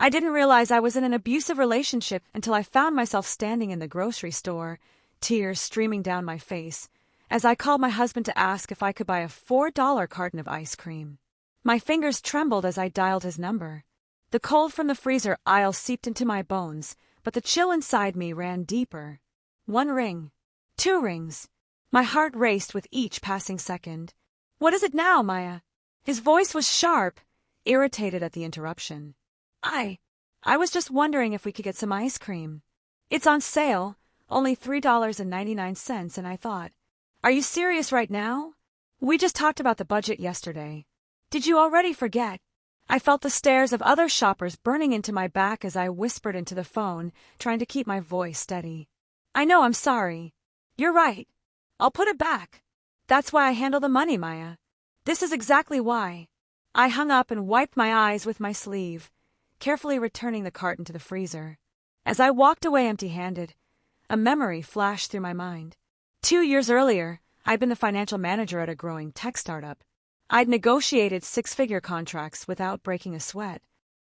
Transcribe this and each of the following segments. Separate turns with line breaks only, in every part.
I didn't realize I was in an abusive relationship until I found myself standing in the grocery store, tears streaming down my face, as I called my husband to ask if I could buy a $4 carton of ice cream. My fingers trembled as I dialed his number. The cold from the freezer aisle seeped into my bones, but the chill inside me ran deeper. 1 ring. 2 rings. My heart raced with each passing second. What is it now, Maya? His voice was sharp, irritated at the interruption. I was just wondering if we could get some ice cream. It's on sale, only $3.99, and I thought, are you serious right now? We just talked about the budget yesterday. Did you already forget? I felt the stares of other shoppers burning into my back as I whispered into the phone, trying to keep my voice steady. I know, I'm sorry. You're right. I'll put it back. That's why I handle the money, Maya. This is exactly why. I hung up and wiped my eyes with my sleeve, carefully returning the carton to the freezer. As I walked away empty-handed, a memory flashed through my mind. 2 years earlier, I'd been the financial manager at a growing tech startup. I'd negotiated 6-figure contracts without breaking a sweat.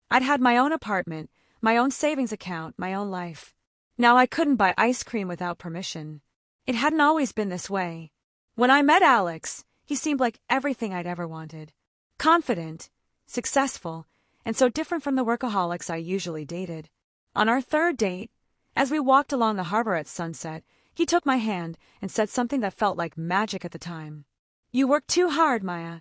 I'd had my own apartment, my own savings account, my own life. Now I couldn't buy ice cream without permission. It hadn't always been this way. When I met Alex, he seemed like everything I'd ever wanted. Confident, successful, and so different from the workaholics I usually dated. On our 3rd date, as we walked along the harbor at sunset, he took my hand and said something that felt like magic at the time. You work too hard, Maya.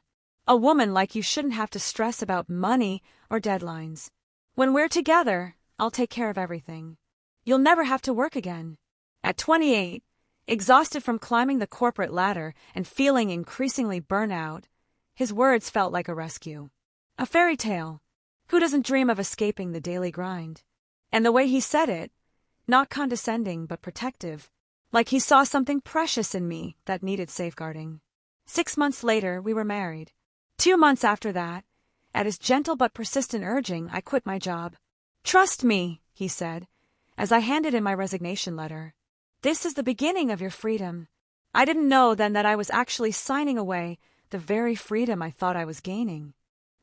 A woman like you shouldn't have to stress about money or deadlines. When we're together, I'll take care of everything. You'll never have to work again. At 28, exhausted from climbing the corporate ladder and feeling increasingly burnout, his words felt like a rescue. A fairy tale. Who doesn't dream of escaping the daily grind? And the way he said it, not condescending but protective, like he saw something precious in me that needed safeguarding. 6 months later, we were married. 2 months after that, at his gentle but persistent urging, I quit my job. Trust me, he said, as I handed in my resignation letter. This is the beginning of your freedom. I didn't know then that I was actually signing away the very freedom I thought I was gaining.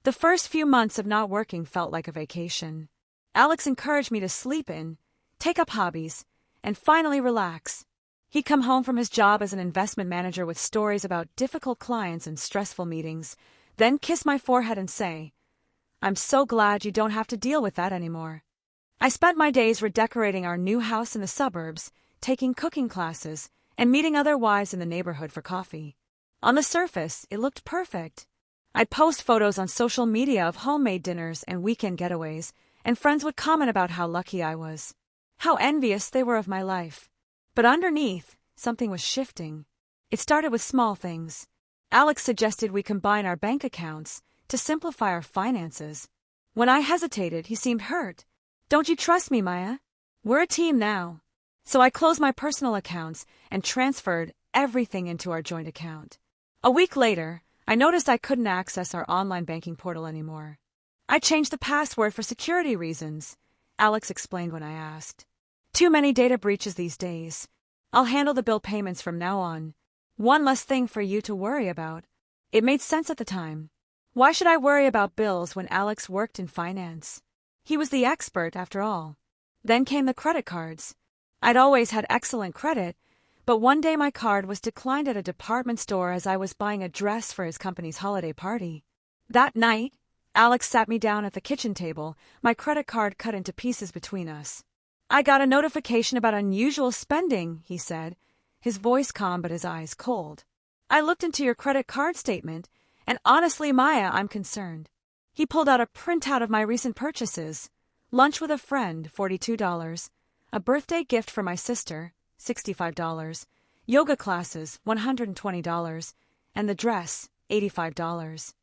The first few months of not working felt like a vacation. Alex encouraged me to sleep in, take up hobbies, and finally relax. He'd come home from his job as an investment manager with stories about difficult clients and stressful meetings, then kiss my forehead and say, I'm so glad you don't have to deal with that anymore. I spent my days redecorating our new house in the suburbs, taking cooking classes, and meeting other wives in the neighborhood for coffee. On the surface, it looked perfect. I'd post photos on social media of homemade dinners and weekend getaways, and friends would comment about how lucky I was, how envious they were of my life. But underneath, something was shifting. It started with small things. Alex suggested we combine our bank accounts to simplify our finances. When I hesitated, he seemed hurt. Don't you trust me, Maya? We're a team now. So I closed my personal accounts and transferred everything into our joint account. A week later, I noticed I couldn't access our online banking portal anymore. I changed the password for security reasons, Alex explained when I asked. Too many data breaches these days. I'll handle the bill payments from now on. One less thing for you to worry about. It made sense at the time. Why should I worry about bills when Alex worked in finance? He was the expert, after all. Then came the credit cards. I'd always had excellent credit, but one day my card was declined at a department store as I was buying a dress for his company's holiday party. That night, Alex sat me down at the kitchen table, my credit card cut into pieces between us. I got a notification about unusual spending, he said, his voice calm but his eyes cold. I looked into your credit card statement, and honestly, Maya, I'm concerned. He pulled out a printout of my recent purchases. Lunch with a friend, $42. A birthday gift for my sister, $65. Yoga classes, $120. And the dress, $85.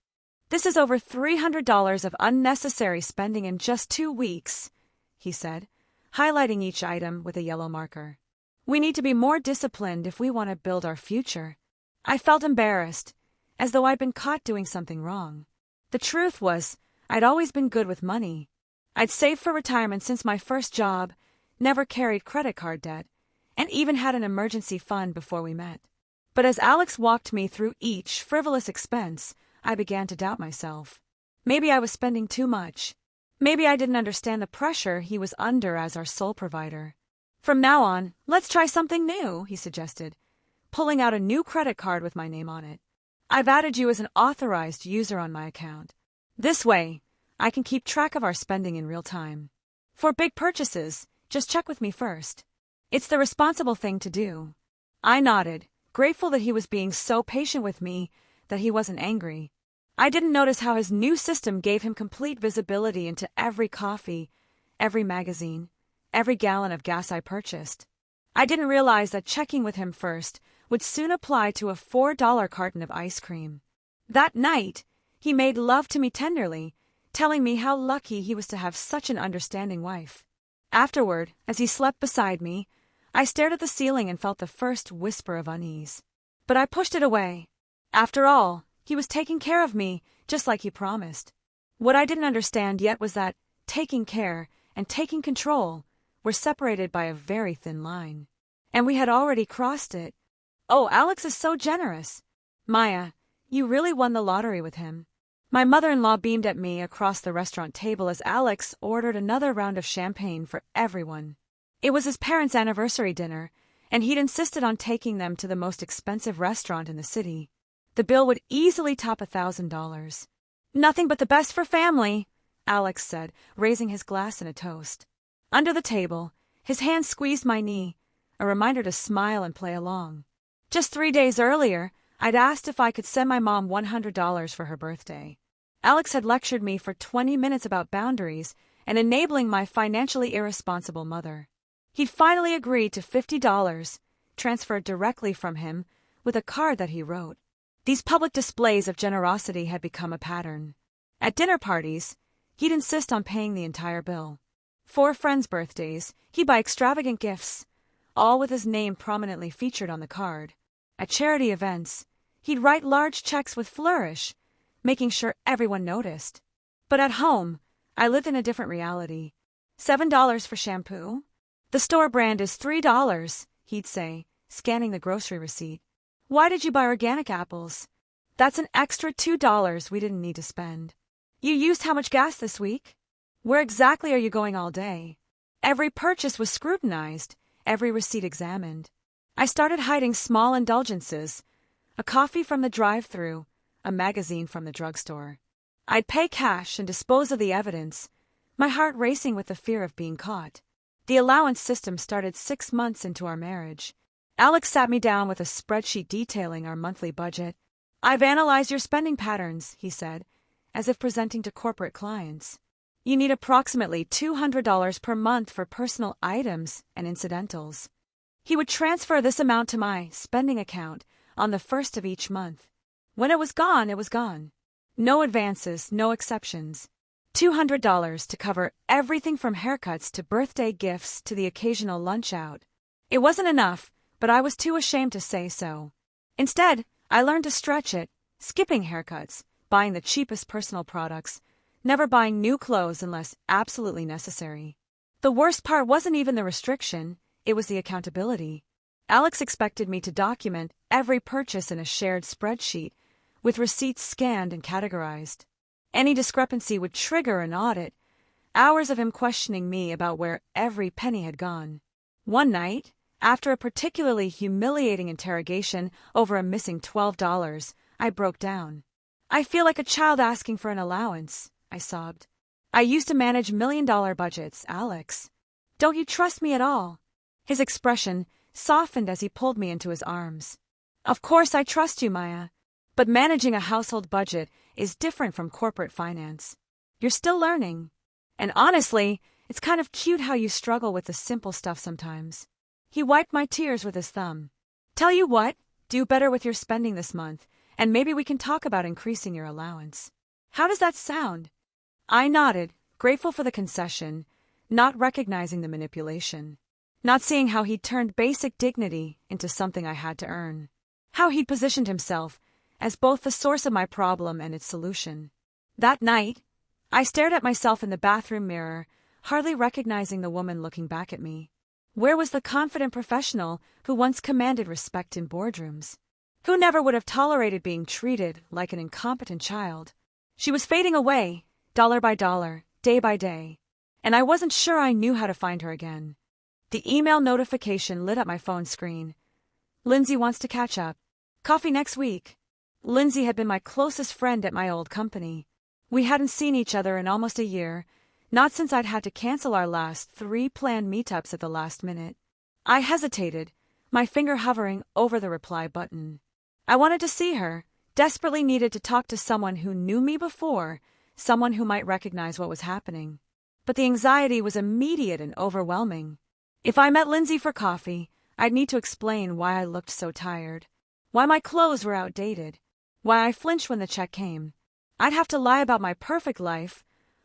This is over $300 of unnecessary spending in just 2 weeks, he said, highlighting each item with a yellow marker. We need to be more disciplined if we want to build our future. I felt embarrassed, as though I'd been caught doing something wrong. The truth was, I'd always been good with money. I'd saved for retirement since my first job, never carried credit card debt, and even had an emergency fund before we met. But as Alex walked me through each frivolous expense, I began to doubt myself. Maybe I was spending too much. Maybe I didn't understand the pressure he was under as our sole provider. From now on, let's try something new, he suggested, pulling out a new credit card with my name on it. I've added you as an authorized user on my account. This way, I can keep track of our spending in real time. For big purchases, just check with me first. It's the responsible thing to do. I nodded, grateful that he was being so patient with me that he wasn't angry. I didn't notice how his new system gave him complete visibility into every coffee, every magazine, every gallon of gas I purchased. I didn't realize that checking with him first would soon apply to a $4 carton of ice cream. That night, he made love to me tenderly, telling me how lucky he was to have such an understanding wife. Afterward, as he slept beside me, I stared at the ceiling and felt the first whisper of unease. But I pushed it away. After all, he was taking care of me, just like he promised. What I didn't understand yet was that taking care and taking control were separated by a very thin line. And we had already crossed it. Oh, Alex is so generous. Maya, you really won the lottery with him. My mother-in-law beamed at me across the restaurant table as Alex ordered another round of champagne for everyone. It was his parents' anniversary dinner, and he'd insisted on taking them to the most expensive restaurant in the city. The bill would easily top $1,000. Nothing but the best for family, Alex said, raising his glass in a toast. Under the table, his hand squeezed my knee, a reminder to smile and play along. Just 3 days earlier, I'd asked if I could send my mom $100 for her birthday. Alex had lectured me for 20 minutes about boundaries and enabling my financially irresponsible mother. He'd finally agreed to $50, transferred directly from him, with a card that he wrote. These public displays of generosity had become a pattern. At dinner parties, he'd insist on paying the entire bill. For friends' birthdays, he'd buy extravagant gifts, all with his name prominently featured on the card. At charity events, he'd write large checks with flourish, making sure everyone noticed. But at home, I lived in a different reality. $7 for shampoo? The store brand is $3, he'd say, scanning the grocery receipt. Why did you buy organic apples? That's an extra $2 we didn't need to spend. You used how much gas this week? Where exactly are you going all day? Every purchase was scrutinized, every receipt examined. I started hiding small indulgences, a coffee from the drive-thru, a magazine from the drugstore. I'd pay cash and dispose of the evidence, my heart racing with the fear of being caught. The allowance system started 6 months into our marriage. Alex sat me down with a spreadsheet detailing our monthly budget. I've analyzed your spending patterns, he said, as if presenting to corporate clients. You need approximately $200 per month for personal items and incidentals. He would transfer this amount to my spending account on the first of each month. When it was gone, it was gone. No advances, no exceptions. $200 to cover everything from haircuts to birthday gifts to the occasional lunch out. It wasn't enough, but I was too ashamed to say so. Instead, I learned to stretch it, skipping haircuts, buying the cheapest personal products, never buying new clothes unless absolutely necessary. The worst part wasn't even the restriction, it was the accountability. Alex expected me to document every purchase in a shared spreadsheet, with receipts scanned and categorized. Any discrepancy would trigger an audit, hours of him questioning me about where every penny had gone. One night, after a particularly humiliating interrogation over a missing $12, I broke down. I feel like a child asking for an allowance, I sobbed. I used to manage $1-million budgets, Alex. Don't you trust me at all? His expression softened as he pulled me into his arms. Of course I trust you, Maya. But managing a household budget is different from corporate finance. You're still learning. And honestly, it's kind of cute how you struggle with the simple stuff sometimes. He wiped my tears with his thumb. Tell you what, do better with your spending this month, and maybe we can talk about increasing your allowance. How does that sound? I nodded, grateful for the concession, not recognizing the manipulation, not seeing how he'd turned basic dignity into something I had to earn, how he'd positioned himself as both the source of my problem and its solution. That night, I stared at myself in the bathroom mirror, hardly recognizing the woman looking back at me. Where was the confident professional who once commanded respect in boardrooms? Who never would have tolerated being treated like an incompetent child? She was fading away, dollar by dollar, day by day. And I wasn't sure I knew how to find her again. The email notification lit up my phone screen. Lindsay wants to catch up. Coffee next week. Lindsay had been my closest friend at my old company. We hadn't seen each other in almost a year, not since I'd had to cancel our last 3 planned meetups at the last minute. I hesitated, my finger hovering over the reply button. I wanted to see her, desperately needed to talk to someone who knew me before, someone who might recognize what was happening. But the anxiety was immediate and overwhelming. If I met Lindsay for coffee, I'd need to explain why I looked so tired, why my clothes were outdated, why I flinched when the check came. I'd have to lie about my perfect life,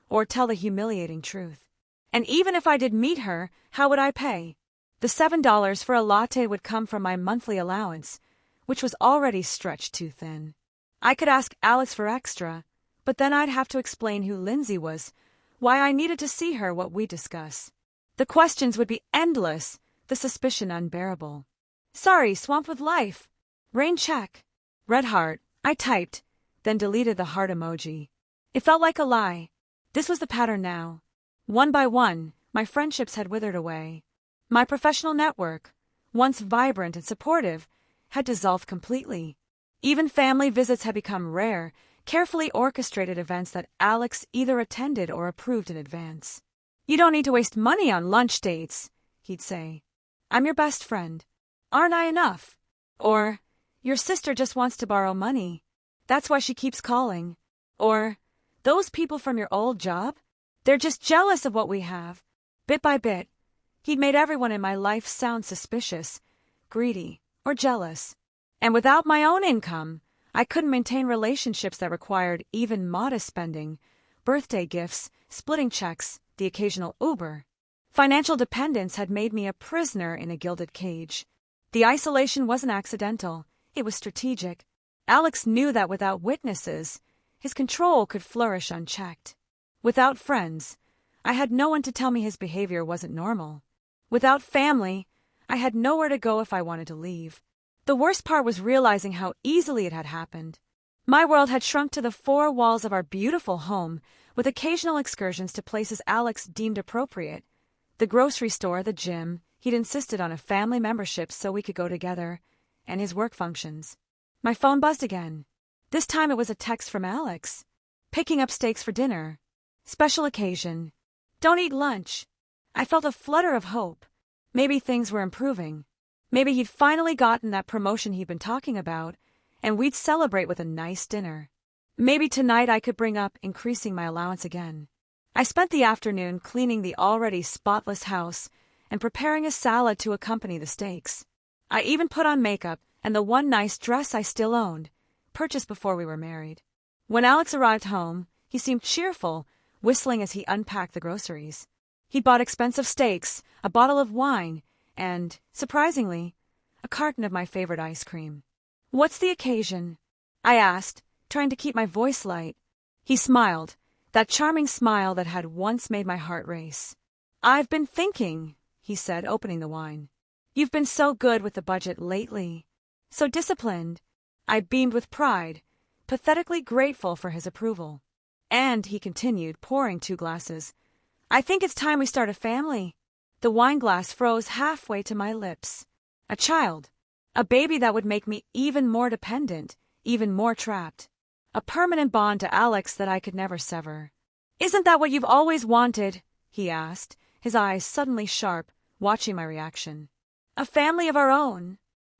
or tell the humiliating truth. And even if I did meet her, how would I pay? The $7 for a latte would come from my monthly allowance, which was already stretched too thin. I could ask Alex for extra, but then I'd have to explain who Lindsay was, why I needed to see her, what we'd discuss. The questions would be endless, the suspicion unbearable. Sorry, swamped with life. Rain check. Red heart, I typed, then deleted the heart emoji. It felt like a lie. This was the pattern now. One by one, my friendships had withered away. My professional network, once vibrant and supportive, had dissolved completely. Even family visits had become rare, carefully orchestrated events that Alex either attended or approved in advance. You don't need to waste money on lunch dates, he'd say. I'm your best friend. Aren't I enough? Or, your sister just wants to borrow money. That's why she keeps calling. Or, those people from your old job? They're just jealous of what we have. Bit by bit, he'd made everyone in my life sound suspicious, greedy, or jealous. And without my own income, I couldn't maintain relationships that required even modest spending, birthday gifts, splitting checks, the occasional Uber. Financial dependence had made me a prisoner in a gilded cage. The isolation wasn't accidental, it was strategic. Alex knew that without witnesses, his control could flourish unchecked. Without friends, I had no one to tell me his behavior wasn't normal. Without family, I had nowhere to go if I wanted to leave. The worst part was realizing how easily it had happened. My world had shrunk to the 4 walls of our beautiful home, with occasional excursions to places Alex deemed appropriate. The grocery store, the gym, he'd insisted on a family membership so we could go together, and his work functions. My phone buzzed again. This time it was a text from Alex. Picking up steaks for dinner. Special occasion. Don't eat lunch. I felt a flutter of hope. Maybe things were improving. Maybe he'd finally gotten that promotion he'd been talking about, and we'd celebrate with a nice dinner. Maybe tonight I could bring up increasing my allowance again. I spent the afternoon cleaning the already spotless house and preparing a salad to accompany the steaks. I even put on makeup and the one nice dress I still owned, purchased before we were married. When Alex arrived home, he seemed cheerful, whistling as he unpacked the groceries. He'd bought expensive steaks, a bottle of wine, and, surprisingly, a carton of my favorite ice cream. What's the occasion? I asked, trying to keep my voice light. He smiled, that charming smile that had once made my heart race. I've been thinking, he said, opening the wine. You've been so good with the budget lately. So disciplined. I beamed with pride, pathetically grateful for his approval. And, he continued, pouring 2 glasses, I think it's time we start a family. The wine glass froze halfway to my lips. A child. A baby that would make me even more dependent, even more trapped. A permanent bond to Alex that I could never sever. Isn't that what you've always wanted? He asked, his eyes suddenly sharp, watching my reaction. A family of our own.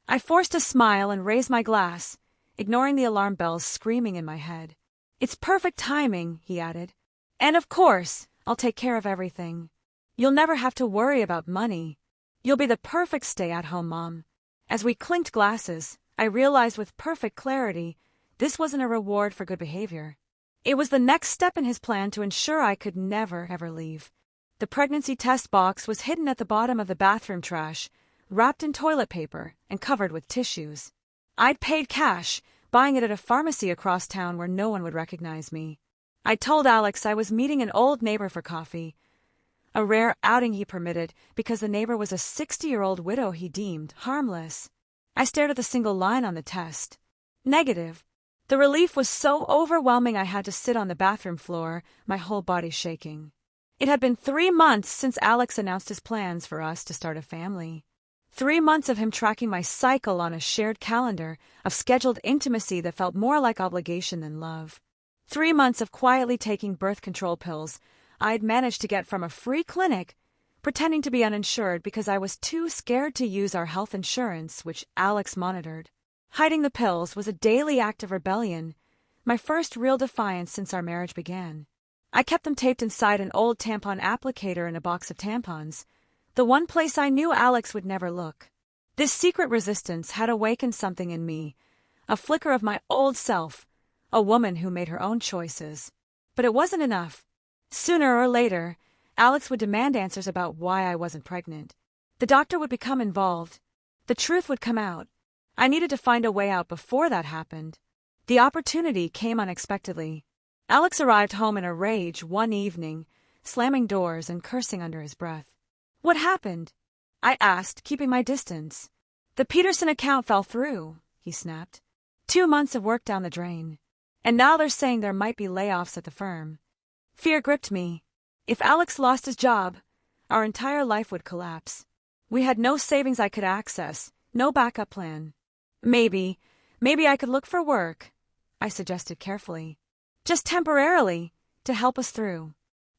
I forced a smile and raised my glass, ignoring the alarm bells screaming in my head. It's perfect timing, he added. And of course, I'll take care of everything. You'll never have to worry about money. You'll be the perfect stay-at-home mom. As we clinked glasses, I realized with perfect clarity this wasn't a reward for good behavior. It was the next step in his plan to ensure I could never, ever leave. The pregnancy test box was hidden at the bottom of the bathroom trash, wrapped in toilet paper and covered with tissues. I'd paid cash, buying it at a pharmacy across town where no one would recognize me. I told Alex I was meeting an old neighbor for coffee, a rare outing he permitted because the neighbor was a 60-year-old widow he deemed harmless. I stared at the single line on the test. Negative. The relief was so overwhelming I had to sit on the bathroom floor, my whole body shaking. It had been 3 months since Alex announced his plans for us to start a family. 3 months of him tracking my cycle on a shared calendar, of scheduled intimacy that felt more like obligation than love. 3 months of quietly taking birth control pills I'd managed to get from a free clinic, pretending to be uninsured because I was too scared to use our health insurance, which Alex monitored. Hiding the pills was a daily act of rebellion, my first real defiance since our marriage began. I kept them taped inside an old tampon applicator in a box of tampons, the one place I knew Alex would never look. This secret resistance had awakened something in me, a flicker of my old self, a woman who made her own choices. But it wasn't enough. Sooner or later, Alex would demand answers about why I wasn't pregnant. The doctor would become involved. The truth would come out. I needed to find a way out before that happened. The opportunity came unexpectedly. Alex arrived home in a rage one evening, slamming doors and cursing under his breath. "What happened?" I asked, keeping my distance. "The Peterson account fell through," he snapped. 2 months of work down the drain. And now they're saying there might be layoffs at the firm. Fear gripped me. If Alex lost his job, our entire life would collapse. We had no savings I could access, no backup plan. Maybe I could look for work, I suggested carefully. Just temporarily, to help us through.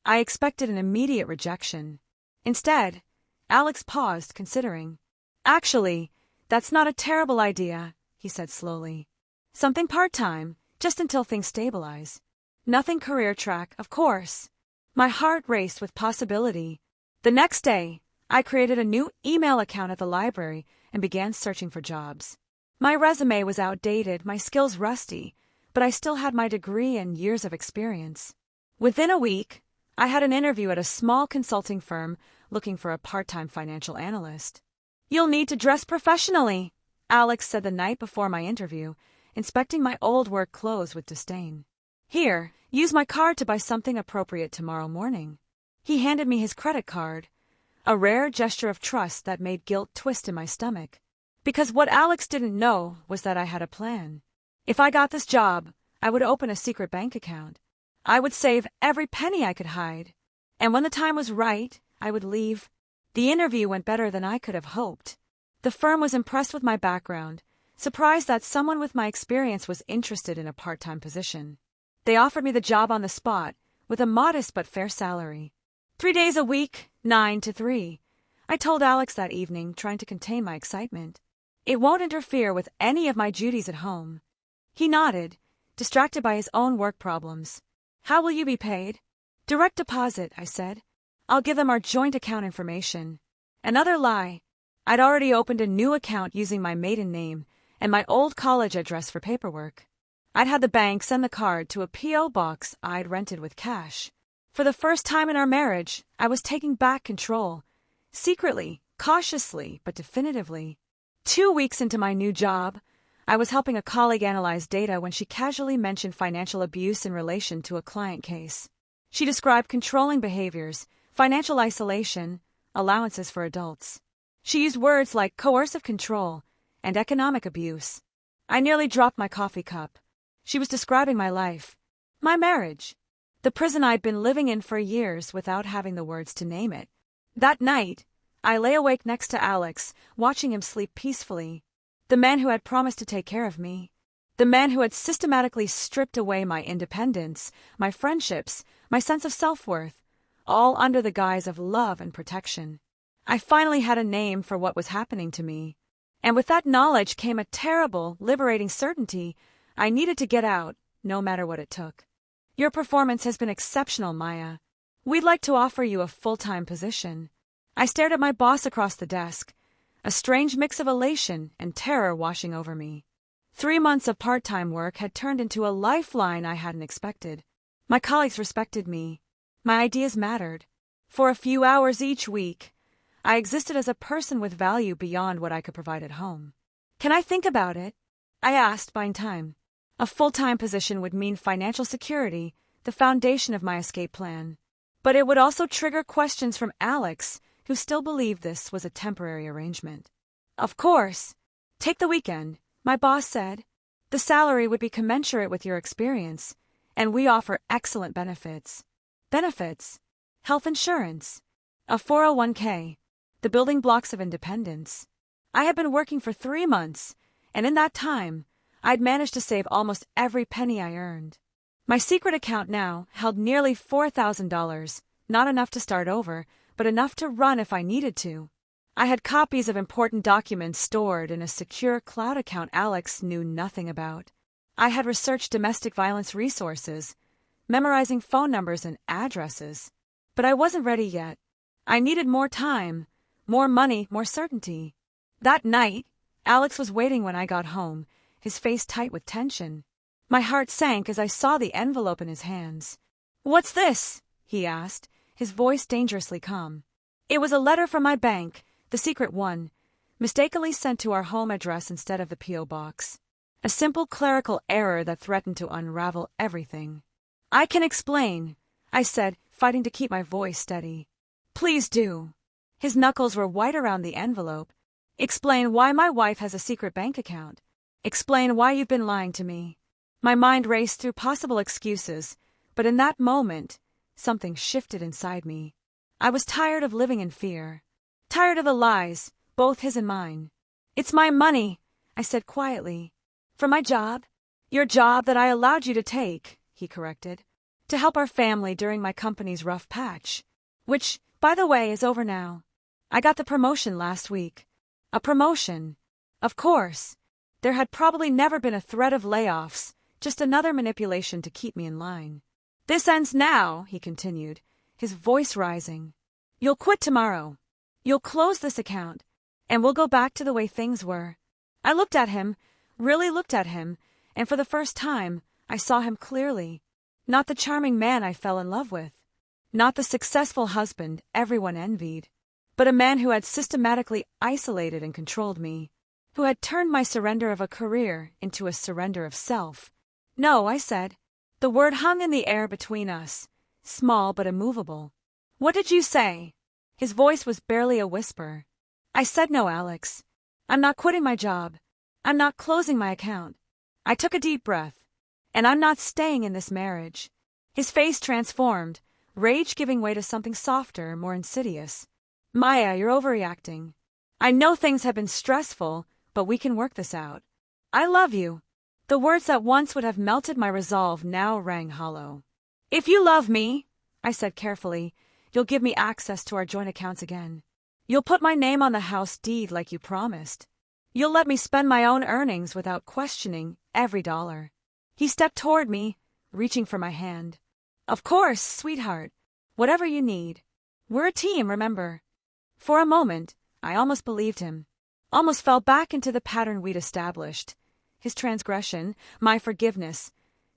I expected an immediate rejection. Instead, Alex paused, considering. "Actually, that's not a terrible idea," he said slowly. "Something part-time, just until things stabilize. Nothing career track, of course." My heart raced with possibility. The next day, I created a new email account at the library and began searching for jobs. My resume was outdated, my skills rusty, but I still had my degree and years of experience. Within a week, I had an interview at a small consulting firm looking for a part-time financial analyst. "You'll need to dress professionally," Alex said the night before my interview, inspecting my old work clothes with disdain. "Here, use my card to buy something appropriate tomorrow morning." He handed me his credit card, a rare gesture of trust that made guilt twist in my stomach. Because what Alex didn't know was that I had a plan. If I got this job, I would open a secret bank account. I would save every penny I could hide. And when the time was right, I would leave. The interview went better than I could have hoped. The firm was impressed with my background, surprised that someone with my experience was interested in a part-time position. They offered me the job on the spot, with a modest but fair salary. 3 days a week, 9 to 3. I told Alex that evening, trying to contain my excitement. "It won't interfere with any of my duties at home." He nodded, distracted by his own work problems. "How will you be paid?" "Direct deposit," I said. "I'll give them our joint account information." Another lie. I'd already opened a new account using my maiden name and my old college address for paperwork. I'd had the bank send the card to a P.O. box I'd rented with cash. For the first time in our marriage, I was taking back control. Secretly, cautiously, but definitively. 2 weeks into my new job, I was helping a colleague analyze data when she casually mentioned financial abuse in relation to a client case. She described controlling behaviors, financial isolation, allowances for adults. She used words like coercive control and economic abuse. I nearly dropped my coffee cup. She was describing my life, my marriage, the prison I'd been living in for years without having the words to name it. That night, I lay awake next to Alex, watching him sleep peacefully. The man who had promised to take care of me. The man who had systematically stripped away my independence, my friendships, my sense of self-worth, all under the guise of love and protection. I finally had a name for what was happening to me. And with that knowledge came a terrible, liberating certainty. I needed to get out, no matter what it took. "Your performance has been exceptional, Maya. We'd like to offer you a full-time position." I stared at my boss across the desk, a strange mix of elation and terror washing over me. 3 months of part-time work had turned into a lifeline I hadn't expected. My colleagues respected me. My ideas mattered. For a few hours each week, I existed as a person with value beyond what I could provide at home. "Can I think about it?" I asked, buying time. A full-time position would mean financial security, the foundation of my escape plan. But it would also trigger questions from Alex, who still believed this was a temporary arrangement. "Of course. Take the weekend," my boss said. The salary would be commensurate with your experience, and we offer excellent benefits. Benefits: health insurance, a 401k, the building blocks of independence. I had been working for 3 months, and in that time, I'd managed to save almost every penny I earned. My secret account now held nearly $4,000, not enough to start over, but enough to run if I needed to. I had copies of important documents stored in a secure cloud account Alex knew nothing about. I had researched domestic violence resources, memorizing phone numbers and addresses. But I wasn't ready yet. I needed more time, more money, more certainty. That night, Alex was waiting when I got home, his face tight with tension. My heart sank as I saw the envelope in his hands. "What's this?" he asked, his voice dangerously calm. It was a letter from my bank, the secret one, mistakenly sent to our home address instead of the P.O. box. A simple clerical error that threatened to unravel everything. "I can explain," I said, fighting to keep my voice steady. "Please do." His knuckles were white around the envelope. "Explain why my wife has a secret bank account. Explain why you've been lying to me." My mind raced through possible excuses, but in that moment, something shifted inside me. I was tired of living in fear. Tired of the lies, both his and mine. "It's my money," I said quietly. "For my job." "Your job that I allowed you to take," he corrected. "To help our family during my company's rough patch. Which, by the way, is over now. I got the promotion last week." A promotion. Of course. There had probably never been a threat of layoffs, just another manipulation to keep me in line. "This ends now," he continued, his voice rising. "You'll quit tomorrow. You'll close this account, and we'll go back to the way things were." I looked at him, really looked at him, and for the first time, I saw him clearly. Not the charming man I fell in love with. Not the successful husband everyone envied. But a man who had systematically isolated and controlled me. Who had turned my surrender of a career into a surrender of self. "No," I said. The word hung in the air between us, small but immovable. "What did you say?" His voice was barely a whisper. "I said no, Alex. I'm not quitting my job. I'm not closing my account." I took a deep breath. "And I'm not staying in this marriage." His face transformed, rage giving way to something softer, more insidious. "Maya, you're overreacting. I know things have been stressful, but we can work this out. I love you." The words that once would have melted my resolve now rang hollow. "If you love me," I said carefully, "you'll give me access to our joint accounts again. You'll put my name on the house deed like you promised. You'll let me spend my own earnings without questioning every dollar." He stepped toward me, reaching for my hand. "Of course, sweetheart. Whatever you need. We're a team, remember." For a moment, I almost believed him. Almost fell back into the pattern we'd established. His transgression, my forgiveness.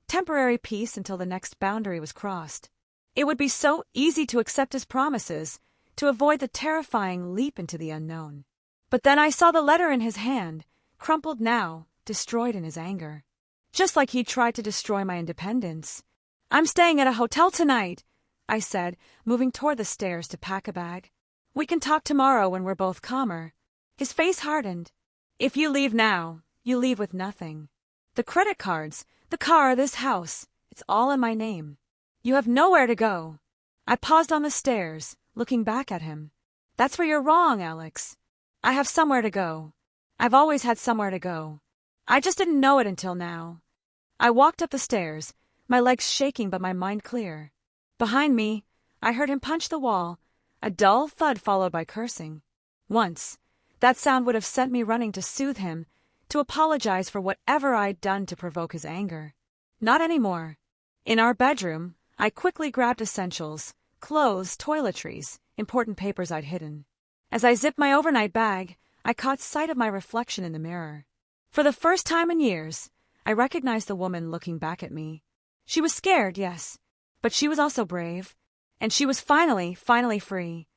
Temporary peace until the next boundary was crossed. It would be so easy to accept his promises, to avoid the terrifying leap into the unknown. But then I saw the letter in his hand, crumpled now, destroyed in his anger. Just like he'd tried to destroy my independence. "I'm staying at a hotel tonight," I said, moving toward the stairs to pack a bag. "We can talk tomorrow when we're both calmer." His face hardened. "If you leave now, you leave with nothing. The credit cards, the car, this house, it's all in my name. You have nowhere to go." I paused on the stairs, looking back at him. "That's where you're wrong, Alex. I have somewhere to go. I've always had somewhere to go. I just didn't know it until now." I walked up the stairs, my legs shaking but my mind clear. Behind me, I heard him punch the wall, a dull thud followed by cursing. Once, that sound would have sent me running to soothe him, to apologize for whatever I'd done to provoke his anger. Not anymore. In our bedroom, I quickly grabbed essentials, clothes, toiletries, important papers I'd hidden. As I zipped my overnight bag, I caught sight of my reflection in the mirror. For the first time in years, I recognized the woman looking back at me. She was scared, yes, but she was also brave, and she was finally free.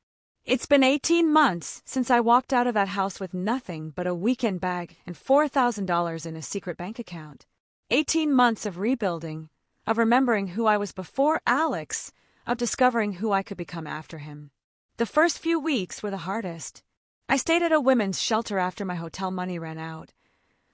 It's been 18 months since I walked out of that house with nothing but a weekend bag and $4,000 in a secret bank account. 18 months of rebuilding, of remembering who I was before Alex, of discovering who I could become after him. The first few weeks were the hardest. I stayed at a women's shelter after my hotel money ran out.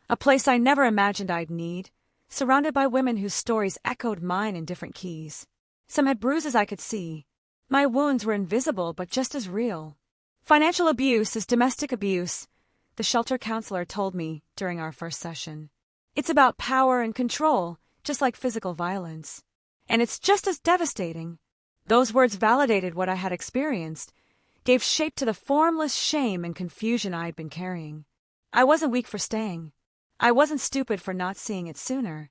a place I never imagined I'd need, surrounded by women whose stories echoed mine in different keys. Some had bruises I could see. My wounds were invisible but just as real. Financial abuse is domestic abuse, the shelter counselor told me during our first session. It's about power and control, just like physical violence. And it's just as devastating. Those words validated what I had experienced, gave shape to the formless shame and confusion I had been carrying. I wasn't weak for staying. I wasn't stupid for not seeing it sooner.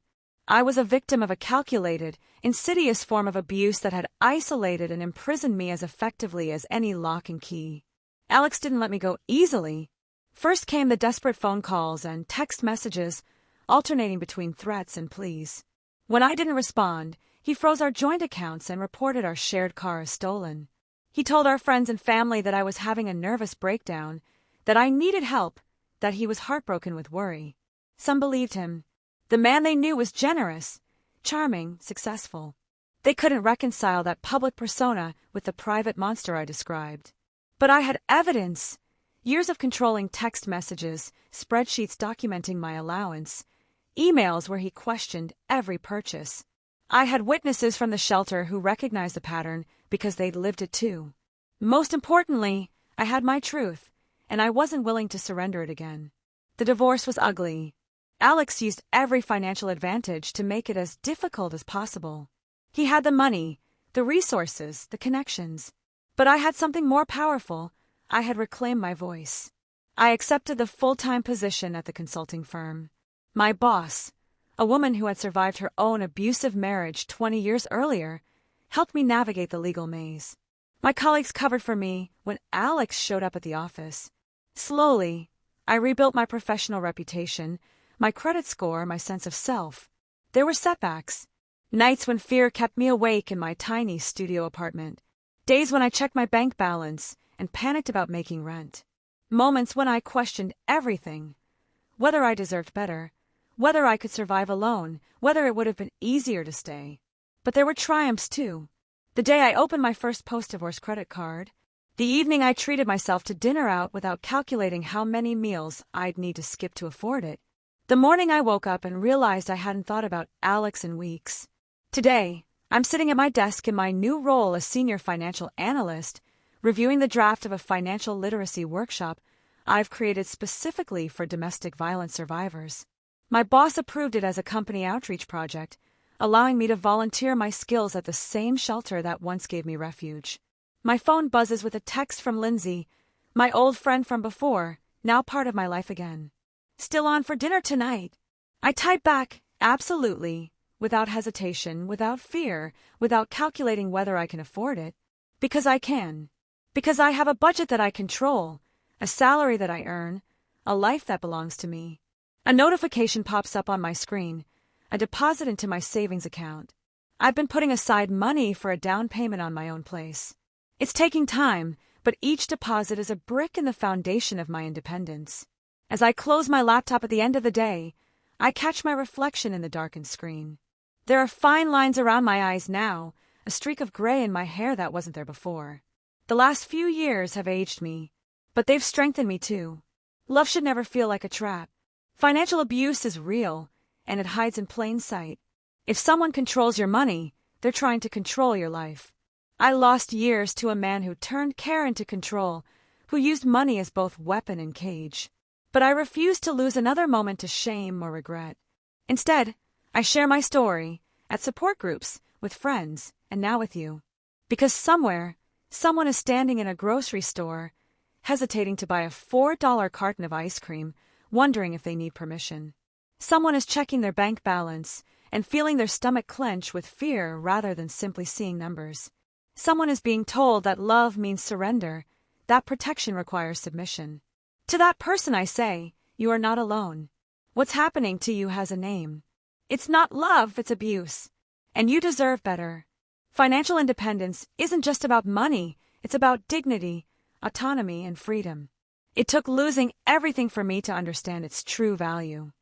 I was a victim of a calculated, insidious form of abuse that had isolated and imprisoned me as effectively as any lock and key. Alex didn't let me go easily. First came the desperate phone calls and text messages, alternating between threats and pleas. When I didn't respond, he froze our joint accounts and reported our shared car as stolen. He told our friends and family that I was having a nervous breakdown, that I needed help, that he was heartbroken with worry. Some believed him. The man they knew was generous, charming, successful. They couldn't reconcile that public persona with the private monster I described. But I had evidence. Years of controlling text messages, spreadsheets documenting my allowance, emails where he questioned every purchase. I had witnesses from the shelter who recognized the pattern because they'd lived it too. Most importantly, I had my truth, and I wasn't willing to surrender it again. The divorce was ugly. Alex used every financial advantage to make it as difficult as possible. He had the money, the resources, the connections. But I had something more powerful. I had reclaimed my voice. I accepted the full-time position at the consulting firm. My boss, a woman who had survived her own abusive marriage 20 years earlier, helped me navigate the legal maze. My colleagues covered for me when Alex showed up at the office. Slowly, I rebuilt my professional reputation, my credit score, my sense of self. There were setbacks. Nights when fear kept me awake in my tiny studio apartment. Days when I checked my bank balance and panicked about making rent. Moments when I questioned everything. Whether I deserved better, whether I could survive alone, whether it would have been easier to stay. But there were triumphs too. The day I opened my first post-divorce credit card. The evening I treated myself to dinner out without calculating how many meals I'd need to skip to afford it. The morning I woke up and realized I hadn't thought about Alex in weeks. Today, I'm sitting at my desk in my new role as senior financial analyst, reviewing the draft of a financial literacy workshop I've created specifically for domestic violence survivors. My boss approved it as a company outreach project, allowing me to volunteer my skills at the same shelter that once gave me refuge. My phone buzzes with a text from Lindsay, my old friend from before, now part of my life again. Still on for dinner tonight? I type back, absolutely, without hesitation, without fear, without calculating whether I can afford it. Because I can. Because I have a budget that I control, a salary that I earn, a life that belongs to me. A notification pops up on my screen, a deposit into my savings account. I've been putting aside money for a down payment on my own place. It's taking time, but each deposit is a brick in the foundation of my independence. As I close my laptop at the end of the day, I catch my reflection in the darkened screen. There are fine lines around my eyes now, a streak of gray in my hair that wasn't there before. The last few years have aged me, but they've strengthened me too. Love should never feel like a trap. Financial abuse is real, and it hides in plain sight. If someone controls your money, they're trying to control your life. I lost years to a man who turned care into control, who used money as both weapon and cage. But I refuse to lose another moment to shame or regret. Instead, I share my story, at support groups, with friends, and now with you. Because somewhere, someone is standing in a grocery store, hesitating to buy a $4 carton of ice cream, wondering if they need permission. Someone is checking their bank balance and feeling their stomach clench with fear rather than simply seeing numbers. Someone is being told that love means surrender, that protection requires submission. To that person I say, you are not alone. What's happening to you has a name. It's not love, it's abuse. And you deserve better. Financial independence isn't just about money, it's about dignity, autonomy, and freedom. It took losing everything for me to understand its true value.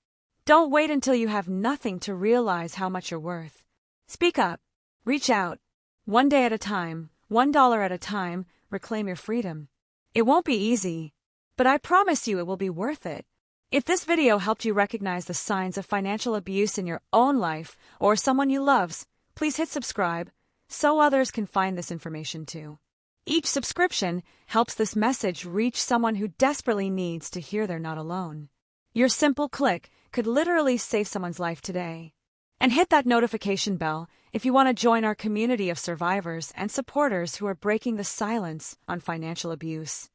Don't wait until you have nothing to realize how much you're worth. Speak up. Reach out. One day at a time, $1 at a time, reclaim your freedom. It won't be easy, but I promise you it will be worth it. If this video helped you recognize the signs of financial abuse in your own life or someone you love, please hit subscribe so others can find this information too. Each subscription helps this message reach someone who desperately needs to hear they're not alone. Your simple click could literally save someone's life today. And hit that notification bell if you want to join our community of survivors and supporters who are breaking the silence on financial abuse.